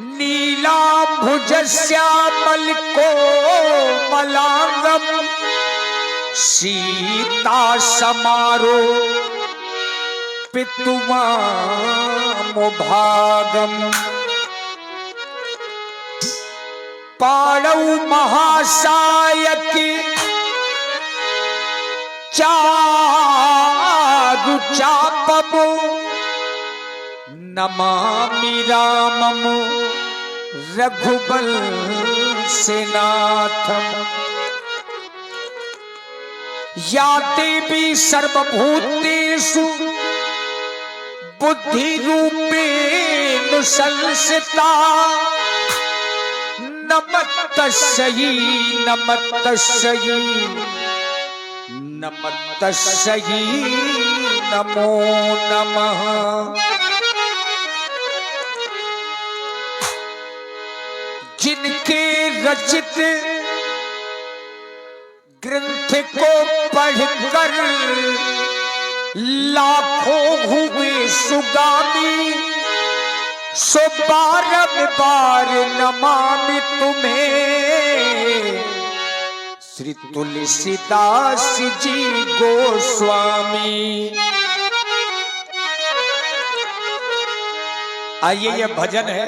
नीलाम्भुजस्यामलकोमलाङ्गं सीता समारो पितुमामुभागम् पाणौ महासायकी चारु चापमु नमामि राममु रघुवंशनाथम् या देवी सर्वभूतेषु बुद्धिरूपेण संस्थिता नमस्तस्यै नमस्तस्यै नमस्तस्यै नमो नमः। जिनके रचित ग्रंथ को पढ़कर लाखों हुए सुगामी सो बारंबार नमामि तुम्हें श्री तुलसीदास जी गोस्वामी। आइए ये भजन है।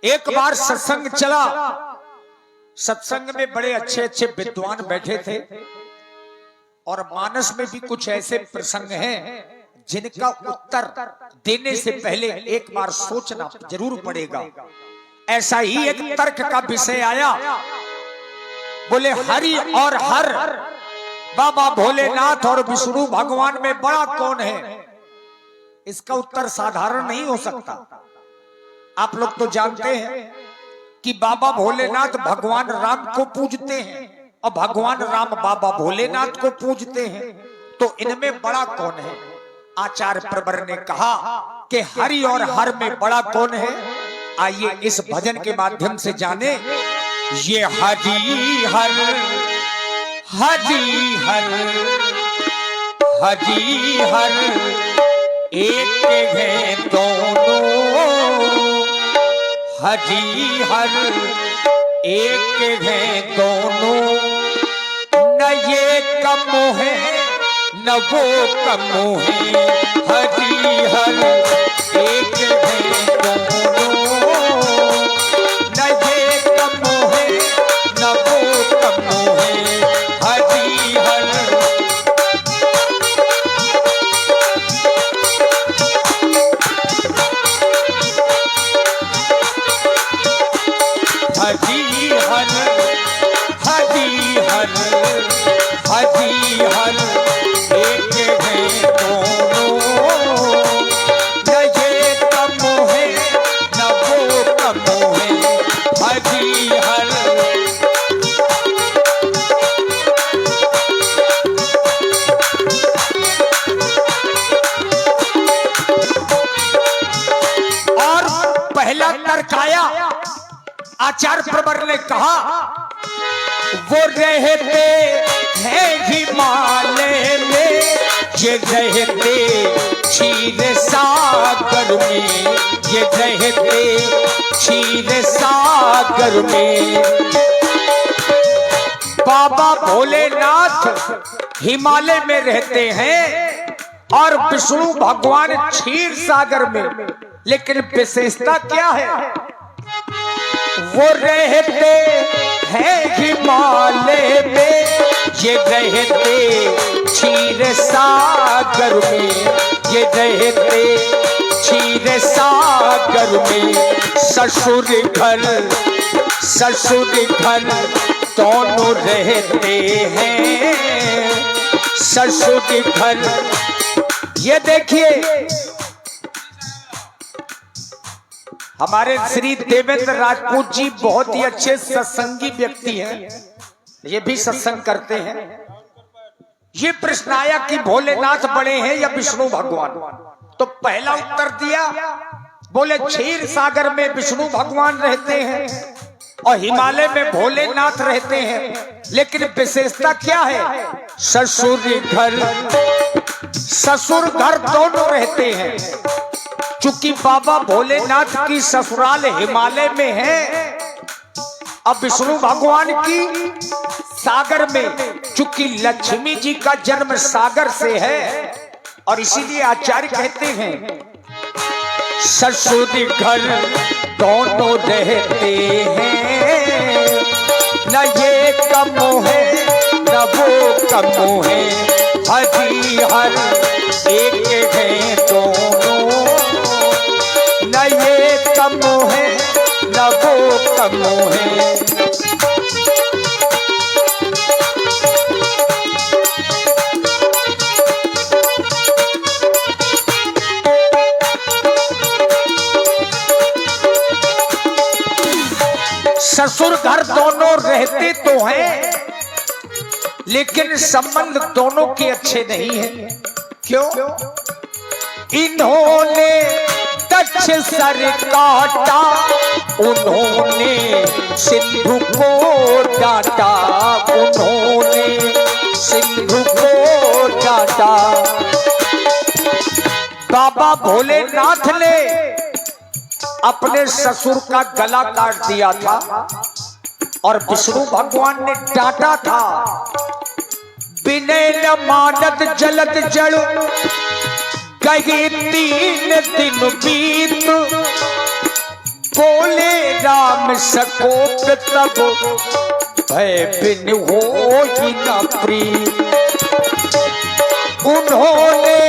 एक बार सत्संग चला। सत्संग में बड़े अच्छे अच्छे विद्वान बैठे थे और मानस में भी कुछ ऐसे प्रसंग हैं जिनका उत्तर देने से पहले एक बार सोचना जरूर पड़ेगा। ऐसा ही एक तर्क का विषय आया। बोले हरि और हर, बाबा भोलेनाथ और विष्णु भगवान में बड़ा कौन है? इसका उत्तर साधारण नहीं हो सकता। आप लोग तो जानते हैं कि बाबा भोलेनाथ भगवान राम को पूजते हैं और भगवान राम बाबा भोलेनाथ को पूजते हैं, तो इनमें बड़ा कौन है? आचार्य प्रवर ने कहा कि हरि और हर में बड़ा कौन है? आइए इस भजन के माध्यम से जाने। ये हरि हर हरि हर हरि हर एक है दोनों, हरि हर एक है दोनों, न ये कम है न वो कम है। हरि हर एक है दोनों, न ये कम है न वो कम है। हरि हर हरि हर हरि हर हरि हर एक है दोनों, न ये कम है न वो कम है। हरि हर और पहला तर्क आया। आचार्य प्रवर ने कहा वो रहते हैं हिमालय में, ये रहते क्षीर सागर में, ये रहते क्षीर सागर में। बाबा भोलेनाथ हिमालय में रहते हैं और विष्णु भगवान क्षीर सागर में। लेकिन विशेषता क्या है? वो रहते हैं हिमालय में, ये रहते क्षीर सागर में, ये रहते क्षीर सागर में। ससुर घर दोनों रहते हैं, ससुर घर। ये देखिए हमारे श्री देवेंद्र राजपूत जी बहुत ही अच्छे सत्संगी व्यक्ति हैं, ये भी सत्संग करते हैं। ये प्रश्न आया कि भोलेनाथ बड़े हैं या विष्णु भगवान? तो पहला उत्तर दिया, बोले क्षीर सागर में विष्णु भगवान रहते हैं और हिमालय में भोलेनाथ रहते हैं। लेकिन विशेषता क्या है? ससुर घर दोनों रहते हैं। चूंकि बाबा भोलेनाथ की ससुराल हिमालय में है, अब विष्णु भगवान की सागर में, चूंकि लक्ष्मी जी का जन्म सागर से है, और इसीलिए आचार्य कहते हैं ससुर घर दोनों रहते हैं, न ये कम है न वो कम है, हरि हर एक है दोनों, न ये कम है न वो कम है। ससुर घर दोनों रहते तो हैं, लेकिन संबंध दोनों के अच्छे नहीं हैं। क्यों? इन्होंने दक्ष सर काटा, उन्होंने सिंधु को डांटा, उन्होंने सिंधु को डांटा। बाबा भोलेनाथ ने अपने ससुर का गला काट दिया था और विष्णु भगवान ने डांटा था। विनय न मानत जलत जड़, गए 3 दिन बीत, बोले राम सकोप तब, भय बिन हो ही न प्रीत। उन्होंने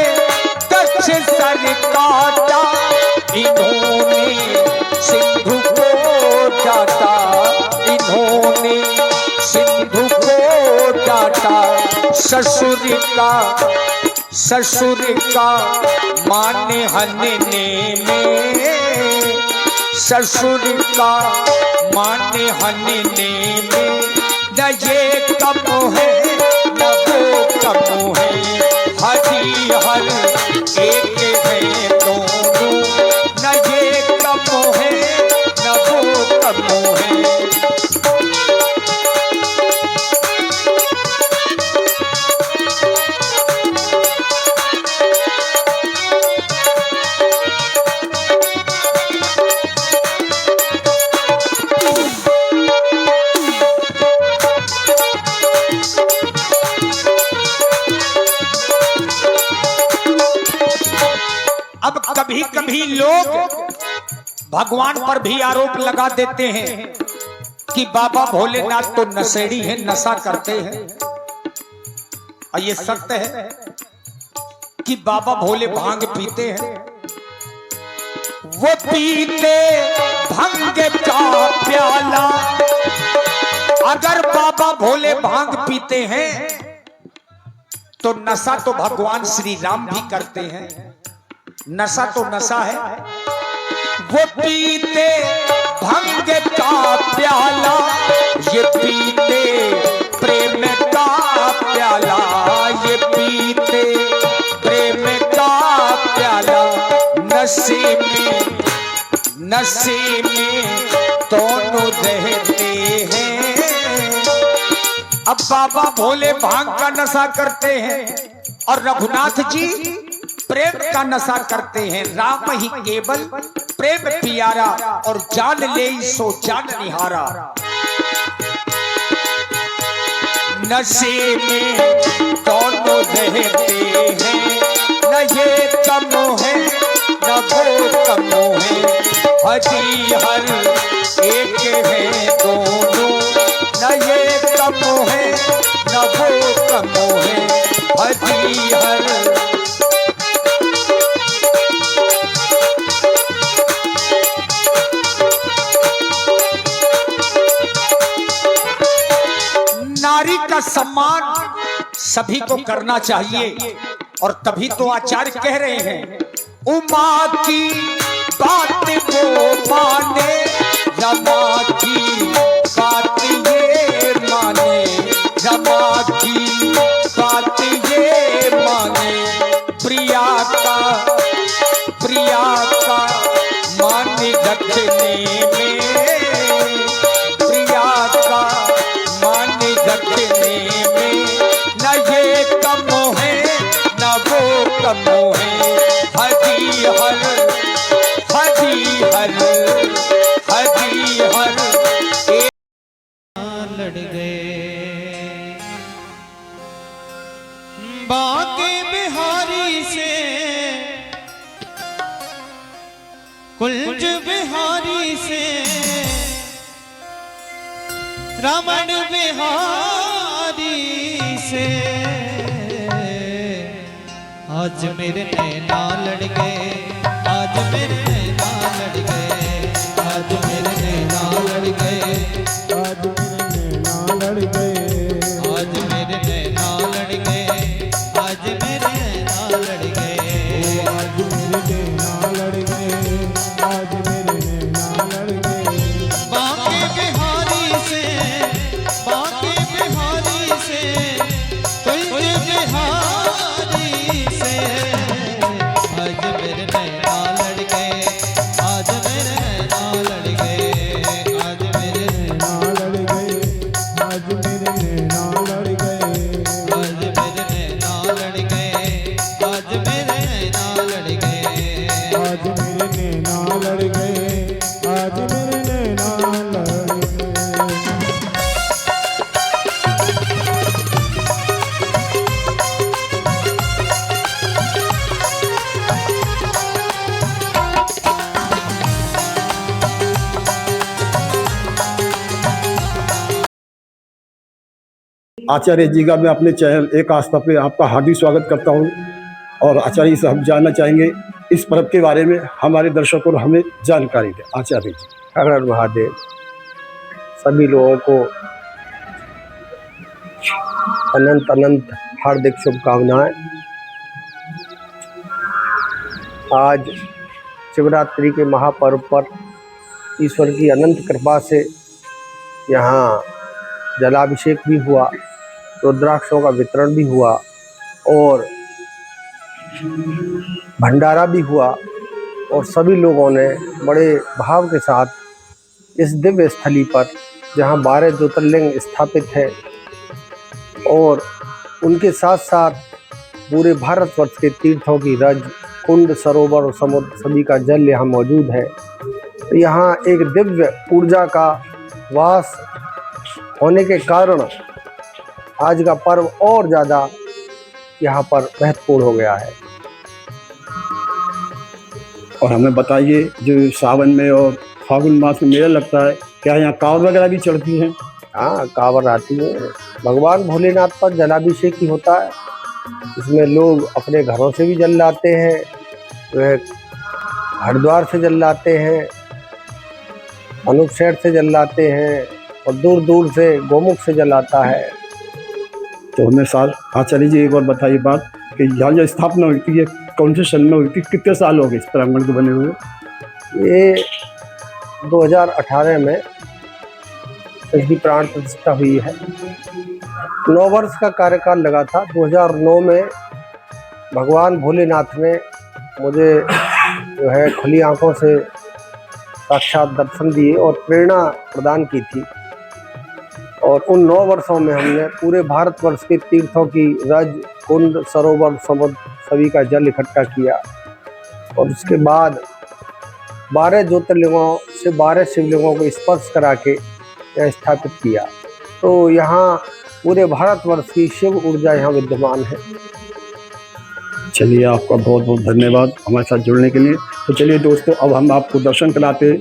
दक्ष सर काटा, इन्होंने सिंधु को डांटा, इन्होंने सिंधु को डांटा। ससुर का माने हनने में, ससुर का माने हनने में, न ये कम है न वो कम है, हरि हर एक है दोनों, न ये कम है न वो कम है। अब कभी कभी लोग भगवान पर भी आरोप लगा देते हैं कि बाबा भोलेनाथ तो नशेड़ी हैं, नशा करते हैं। और ये सत्य है कि बाबा भोले भांग पीते हैं। वो पीते भांग का प्याला, अगर बाबा भोले भांग पीते हैं तो नशा तो भगवान श्री राम भी करते हैं। नशा तो नशा है। वो पीते भांग का प्याला, ये पीते प्रेम का प्याला, ये पीते प्रेम का प्याला। नशे में दोनों रहते हैं। अब बाबा भोले भांग का नशा करते हैं और रघुनाथ जी प्रेम का नशा करते हैं। राम ही केवल प्रेम प्यारा, और जान ले सो जान निहारा। नशे में दोनों रहते हैं, न ये कम है न वो कम है। हरि हर एक है दोनों, न ये कम है न वो कम है। हरि हर नारी का सम्मान सभी को करना चाहिए, और तभी तो आचार्य कह रहे हैं उमा की बात वो माने, रमा की बात ये माने, रमा की बात ये माने। प्रिया का मान रखने में, प्रिया का मान रखने में, न ये कम है न वो कम है। हरि हर रमण बिहारी से आज मेरे नैना लड़ गए, आज मेरे नैना लड़ गए, आज मेरे नैना लड़ गए, आज मेरे नैना लड़ गए, आज मेरे नैना लड़ गए, आज मेरे नैना लड़ गए, आज मेरे नैना लड़ गए, आज मेरे नैना लड़ गए। बांके बिहारी से, बांके बिहारी से, कोई बिहारी से आज मेरे नैना लड़ गए, आज मेरे नैना लड़ गए, आज मेरे नैना लड़ गए, आज मेरे नैना लड़ गए, आज मेरे नैना लड़ गए, आज मेरे नैना लड़ गए, आज मेरे नैना लड़ गए, आज मेरे नैना लड़ गए। आचार्य जी का मैं अपने चैनल एक आस्था पे आपका हार्दिक स्वागत करता हूँ। और आचार्य से हम जानना चाहेंगे इस पर्व के बारे में, हमारे दर्शकों को हमें जानकारी दें। आचार्य जी। हर हर महादेव। सभी लोगों को अनंत अनंत हार्दिक शुभकामनाएं। आज शिवरात्रि के महापर्व पर ईश्वर की अनंत कृपा से यहाँ जलाभिषेक भी हुआ, रुद्राक्षों का वितरण भी हुआ और भंडारा भी हुआ, और सभी लोगों ने बड़े भाव के साथ इस दिव्य स्थली पर, जहाँ 12 ज्योतिर्लिंग स्थापित है और उनके साथ साथ पूरे भारतवर्ष के तीर्थों की रज, कुंड, सरोवर और समुद्र सभी का जल यहाँ मौजूद है। तो यहाँ एक दिव्य ऊर्जा का वास होने के कारण आज का पर्व और ज़्यादा यहाँ पर महत्वपूर्ण हो गया है। और हमें बताइए, जो सावन में और फागुन मास में मेला लगता है, क्या यहाँ कांवड़ वगैरह भी चढ़ती हैं? हाँ, कांवड़ आती है। भगवान भोलेनाथ पर जलाभिषेक ही होता है। इसमें लोग अपने घरों से भी जल लाते हैं, वह हरिद्वार से जल लाते हैं, अनूपशहर से जल लाते हैं और दूर दूर से गोमुख से जल आता है। तो हमें साल आचार्य जी एक बार बताइए बात कि यहाँ जो स्थापना हुई थी, ये कौन से सन में हुई थी? कितने साल हो गए इस प्रांगण के बने हुए? ये 2018 में इसकी प्राण प्रतिष्ठा हुई है। 9 वर्ष का कार्यकाल लगा था। 2009 में भगवान भोलेनाथ ने मुझे जो है खुली आंखों से साक्षात दर्शन दिए और प्रेरणा प्रदान की थी, और उन 9 वर्षों में हमने पूरे भारतवर्ष के तीर्थों की रज, कुंड, सरोवर, समुद्र सभी का जल इकट्ठा किया, और उसके बाद 12 ज्योतिर्लिंगों से 12 शिवलिंगों को स्पर्श करा के यहाँ स्थापित किया। तो यहाँ पूरे भारतवर्ष की शिव ऊर्जा यहाँ विद्यमान है। चलिए, आपका बहुत बहुत धन्यवाद हमारे साथ जुड़ने के लिए। तो चलिए दोस्तों, अब हम आपको दर्शन कराते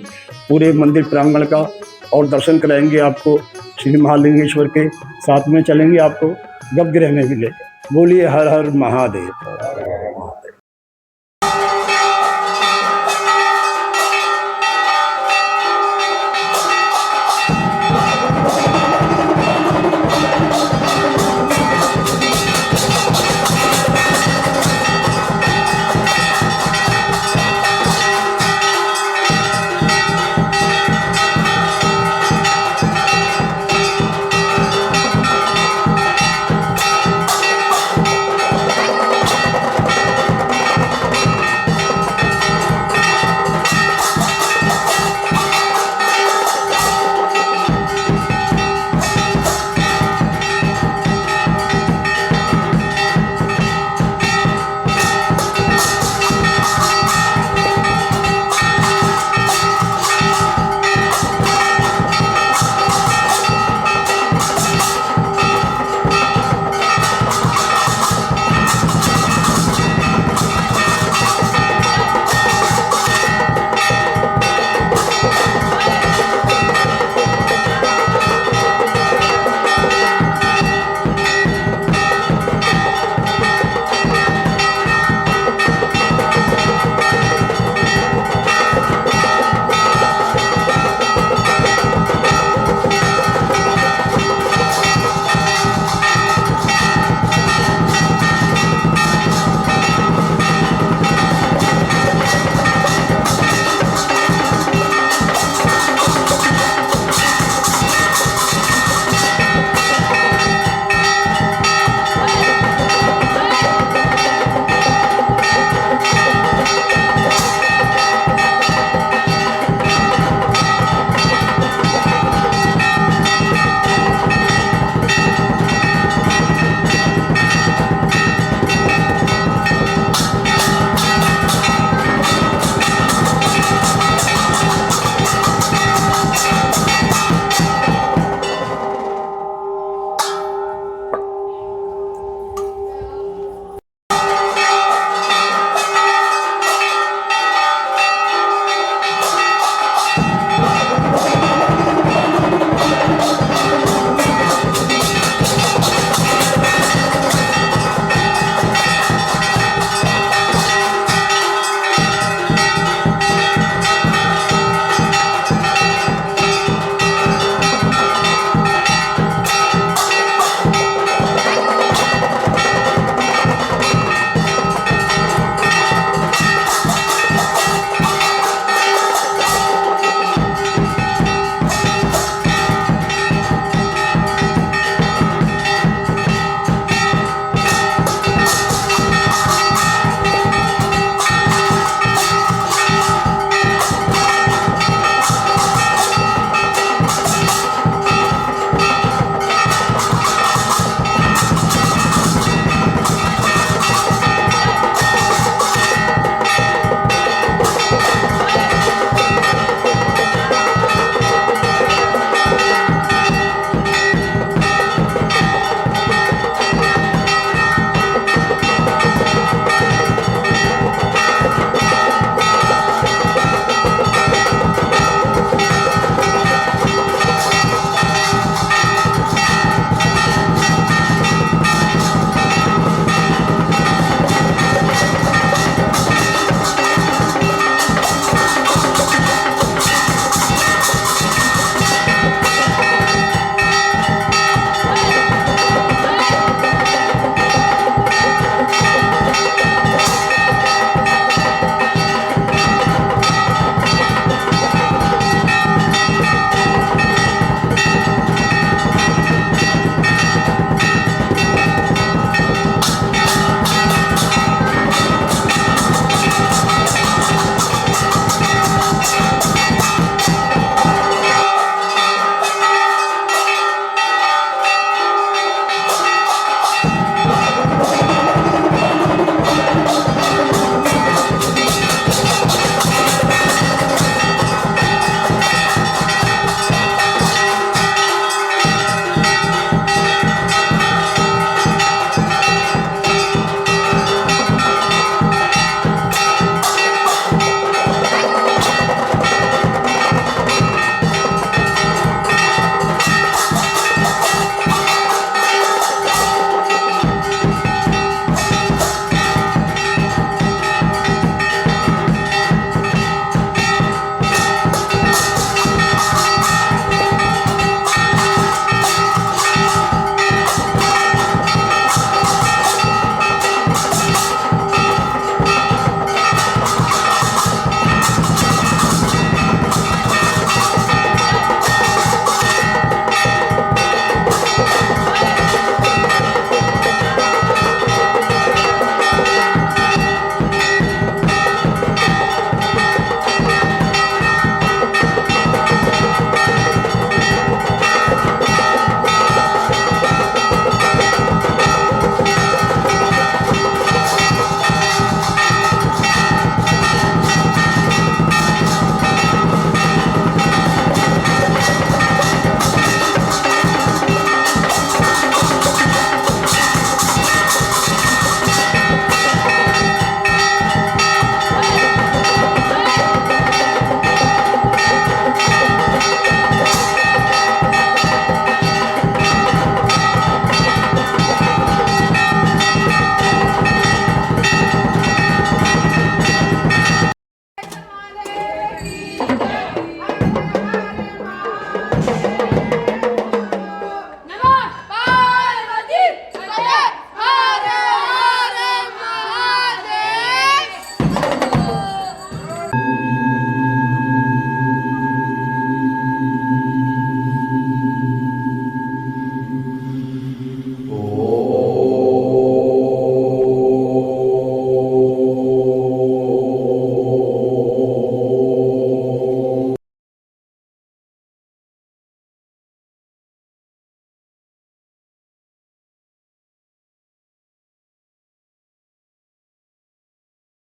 पूरे मंदिर प्रांगण का, और दर्शन कराएंगे आपको श्री महालिंगेश्वर के, साथ में चलेंगे आपको गर्भगृह में भी लेकर। बोलिए हर हर महादेव।